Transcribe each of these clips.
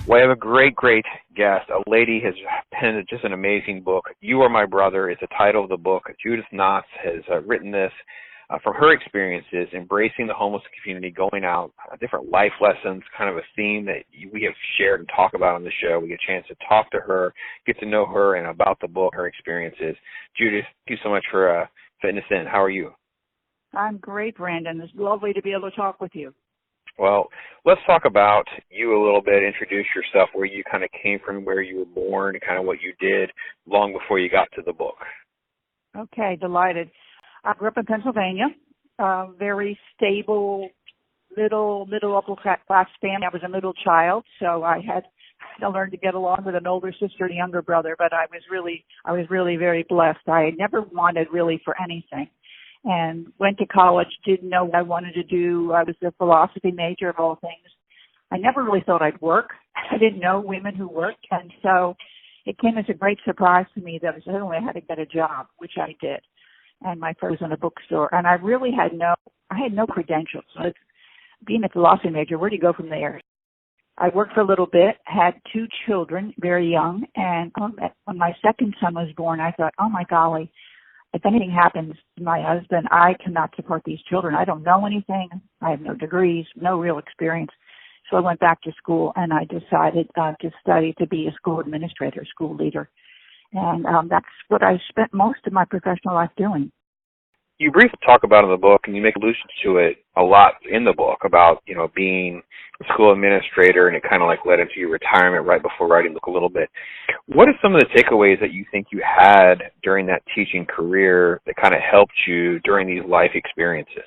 Well, I have a great guest. A lady has penned just an amazing book. You Are My Brother is the title of the book. Judith Knotts has written this from her experiences, embracing the homeless community, going out, different life lessons, kind of a theme that we have shared and talk about on the show. We get a chance to talk to her, get to know her and about the book, her experiences. Judith, thank you so much for fitting us in. How are you? I'm great, Brandon. It's lovely to be able to talk with you. Well, let's talk about you a little bit. Introduce yourself, where you kind of came from, where you were born, and kind of what you did long before you got to the book. Okay, delighted. I grew up in Pennsylvania, very stable, middle upper class family. I was a middle child, so I had to learn to get along with an older sister and a younger brother. But I was really very blessed. I never wanted really for anything, and went to college. Didn't know what I wanted to do. I was a philosophy major of all things. I never really thought I'd work. I didn't know women who worked, and so it came as a great surprise to me that suddenly I had to get a job, which I did. And my first was in a bookstore, and I really had no credentials. So being a philosophy major, where do you go from there? I worked for a little bit, had 2 children, very young, and when my second son was born, I thought, oh my golly, if anything happens to my husband, I cannot support these children. I don't know anything. I have no degrees, no real experience. So I went back to school, and I decided to study to be a school administrator, school leader. And that's what I spent most of my professional life doing. You briefly talk about in the book, and you make allusions to it a lot in the book, about, being a school administrator, and it kind of like led into your retirement right before writing the book a little bit. What are some of the takeaways that you think you had during that teaching career that kind of helped you during these life experiences?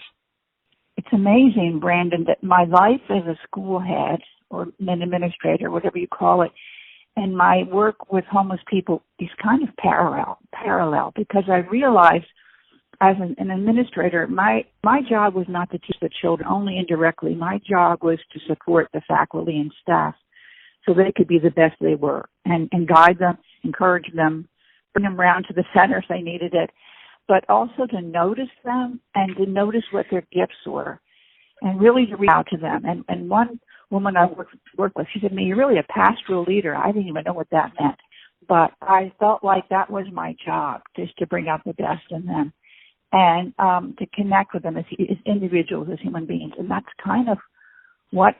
It's amazing, Brandon, that my life as a school head or an administrator, whatever you call it, and my work with homeless people is kind of parallel, because I realized as an administrator, my job was not to teach the children, only indirectly. My job was to support the faculty and staff so they could be the best they were, and guide them, encourage them, bring them around to the center if they needed it, but also to notice them and to notice what their gifts were, and really to reach out to them. And one woman I worked with, she said to me, "You're really a pastoral leader." I didn't even know what that meant, but I felt like that was my job, just to bring out the best in them and to connect with them as individuals, as human beings. And that's kind of what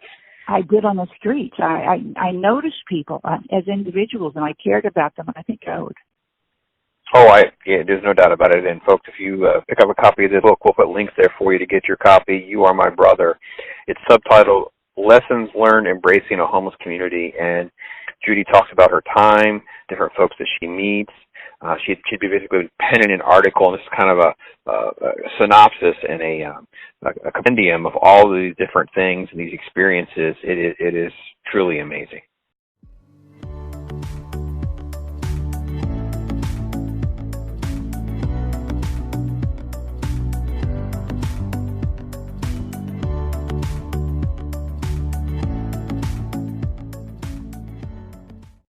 I did on the streets. I noticed people as individuals, and I cared about them, and I think I owed. There's no doubt about it. And folks, if you pick up a copy of this book, we'll put links there for you to get your copy. You Are My Brother. It's subtitled Lessons Learned Embracing a Homeless Community. And Judy talks about her time, different folks that she meets. She'd be basically penning an article, and this is kind of a synopsis and a compendium of all of these different things and these experiences. It is truly amazing.